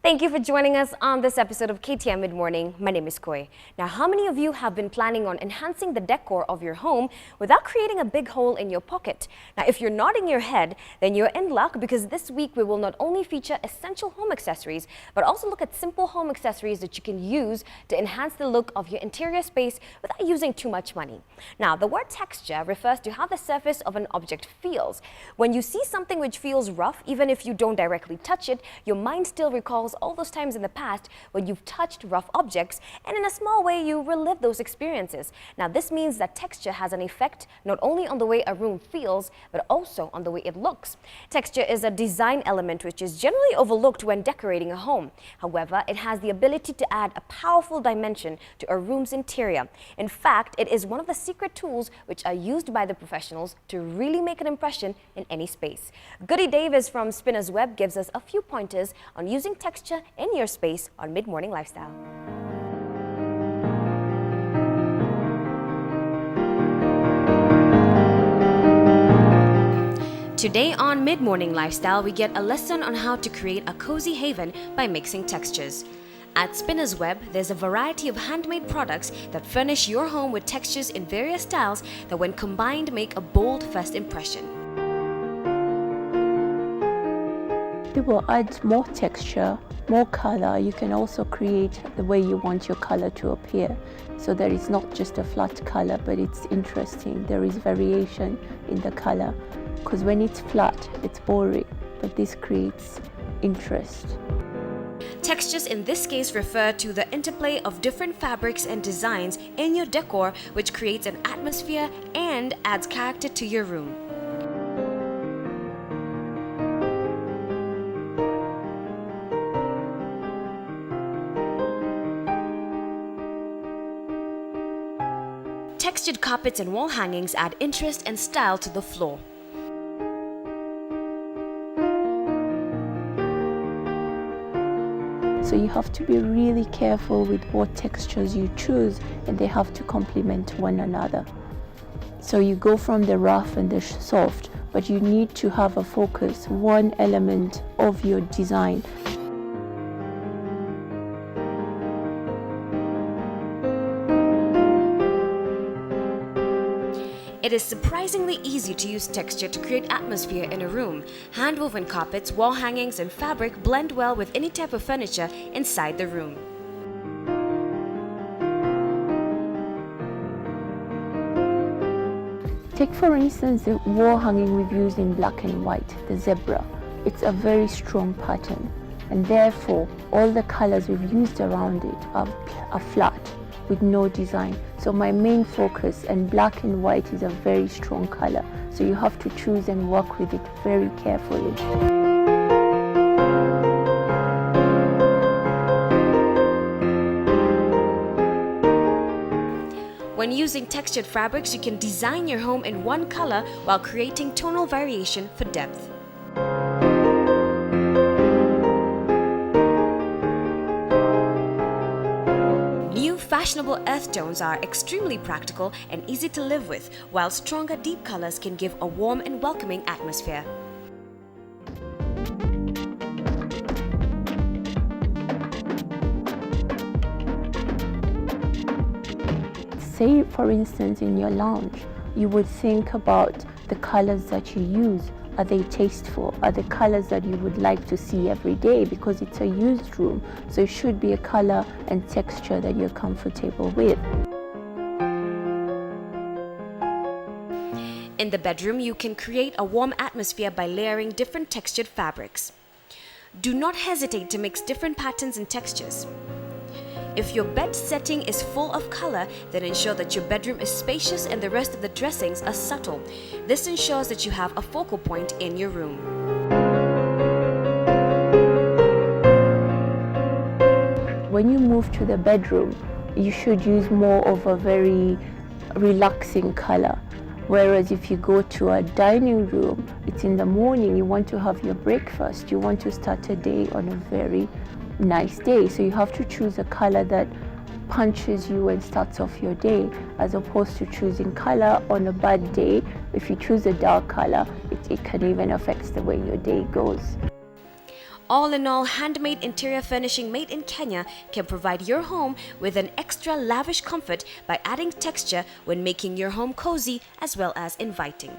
Thank you for joining us on this episode of KTN Mid Morning. My name is Koi. Now, how many of you have been planning on enhancing the decor of your home without creating a big hole in your pocket? Now, if you're nodding your head, then you're in luck because this week we will not only feature essential home accessories, but also look at simple home accessories that you can use to enhance the look of your interior space without using too much money. Now, the word texture refers to how the surface of an object feels. When you see something which feels rough, even if you don't directly touch it, your mind still recalls all those times in the past when you've touched rough objects, and in a small way you relive those experiences. Now, this means that texture has an effect not only on the way a room feels, but also on the way it looks. Texture is a design element which is generally overlooked when decorating a home. However, it has the ability to add a powerful dimension to a room's interior. In fact, it is one of the secret tools which are used by the professionals to really make an impression in any space. Goodie Davies from Spinner's Web gives us a few pointers on using texture in your space on Mid Morning Lifestyle. Today on Mid Morning Lifestyle, we get a lesson on how to create a cozy haven by mixing textures. At Spinner's Web, there's a variety of handmade products that furnish your home with textures in various styles that when combined make a bold first impression. It will add more texture, more color. You can also create the way you want your color to appear. So that it's not just a flat color, but it's interesting. There is variation in the color. Because when it's flat, it's boring, but this creates interest. Textures in this case refer to the interplay of different fabrics and designs in your decor, which creates an atmosphere and adds character to your room. Textured carpets and wall hangings add interest and style to the floor. So you have to be really careful with what textures you choose, and they have to complement one another. So you go from the rough and the soft, but you need to have a focus, one element of your design. It is surprisingly easy to use texture to create atmosphere in a room. Hand-woven carpets, wall hangings, and fabric blend well with any type of furniture inside the room. Take for instance the wall hanging we've used in black and white, the zebra. It's a very strong pattern, and therefore all the colors we've used around it are flat, with no design. So my main focus, and black and white is a very strong color, so you have to choose and work with it very carefully. When using textured fabrics, you can design your home in one color while creating tonal variation for depth. Fashionable earth tones are extremely practical and easy to live with, while stronger deep colors can give a warm and welcoming atmosphere. Say, for instance, in your lounge, you would think about the colors that you use. Are they tasteful? Are the colors that you would like to see every day? Because it's a used room, so it should be a color and texture that you're comfortable with. In the bedroom, you can create a warm atmosphere by layering different textured fabrics. Do not hesitate to mix different patterns and textures. If your bed setting is full of color, then ensure that your bedroom is spacious and the rest of the dressings are subtle. This ensures that you have a focal point in your room. When you move to the bedroom, you should use more of a very relaxing color. Whereas if you go to a dining room, it's in the morning, you want to have your breakfast, you want to start a day on a very nice day, so you have to choose a color that punches you and starts off your day, as opposed to choosing color on a bad day. If you choose a dark color, it can even affect the way your day goes. All in all, handmade interior furnishing made in Kenya can provide your home with an extra lavish comfort by adding texture when making your home cozy as well as inviting.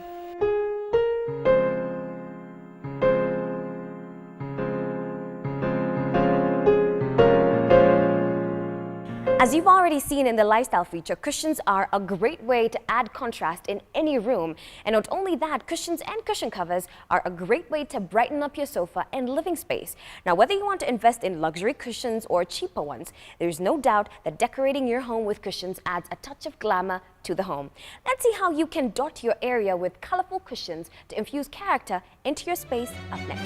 As you've already seen in the lifestyle feature, cushions are a great way to add contrast in any room. And not only that, cushions and cushion covers are a great way to brighten up your sofa and living space. Now, whether you want to invest in luxury cushions or cheaper ones, there's no doubt that decorating your home with cushions adds a touch of glamour to the home. Let's see how you can dot your area with colorful cushions to infuse character into your space up next.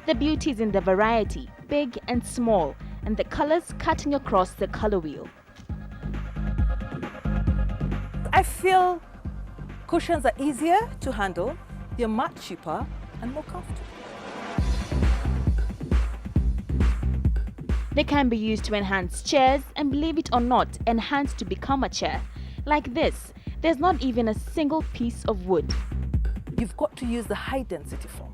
The beauty is in the variety, big and small, and the colors cutting across the color wheel. I feel cushions are easier to handle, they're much cheaper and more comfortable. They can be used to enhance chairs and, believe it or not, enhance to become a chair. Like this, there's not even a single piece of wood. You've got to use the high density foam.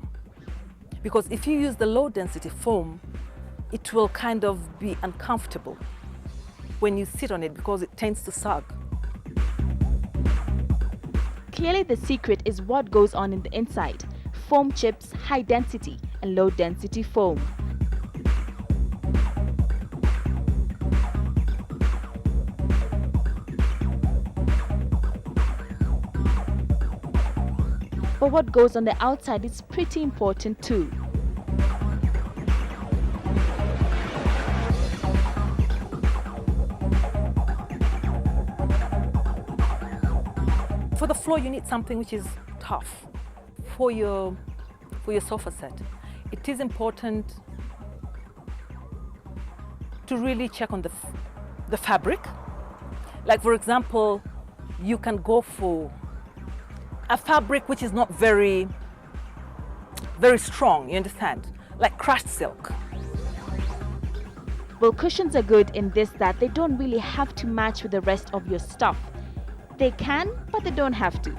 Because if you use the low density foam, it will kind of be uncomfortable when you sit on it because it tends to sag. Clearly the secret is what goes on in the inside. Foam chips, high density and low density foam. But what goes on the outside is pretty important too. For the floor, you need something which is tough. For your sofa set, it is important to really check on the fabric. Like for example, you can go for a fabric which is not very strong, you understand? Like crushed silk. Well, cushions are good in this that they don't really have to match with the rest of your stuff. They can, but they don't have to.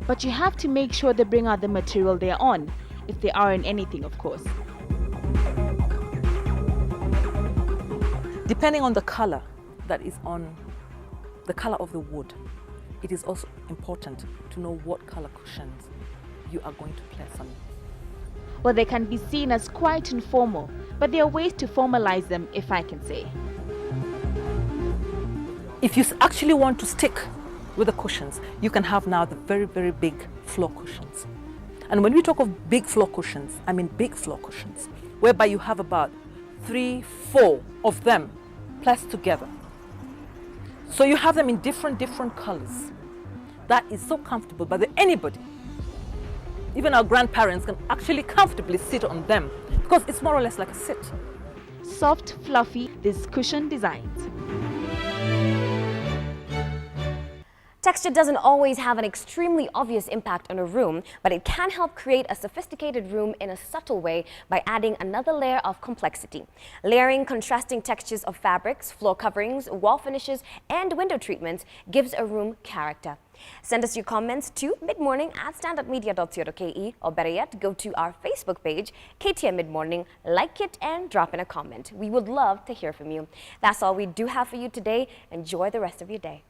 But you have to make sure they bring out the material they're on, if they are in anything, of course. Depending on the color that is on the color of the wood, it is also important to know what color cushions you are going to place on. Well, they can be seen as quite informal, but there are ways to formalize them, if I can say. If you actually want to stick with the cushions, you can have now the very, very big floor cushions. And when we talk of big floor cushions, I mean big floor cushions, whereby you have about 3, 4 of them placed together. So you have them in different colors. That is so comfortable, but anybody, even our grandparents, can actually comfortably sit on them because it's more or less like a sit. Soft, fluffy, these cushion designs. Texture doesn't always have an extremely obvious impact on a room, but it can help create a sophisticated room in a subtle way by adding another layer of complexity. Layering contrasting textures of fabrics, floor coverings, wall finishes, and window treatments gives a room character. Send us your comments to midmorning@standupmedia.co.ke, or better yet, go to our Facebook page, KTN Mid Morning, like it and drop in a comment. We would love to hear from you. That's all we do have for you today. Enjoy the rest of your day.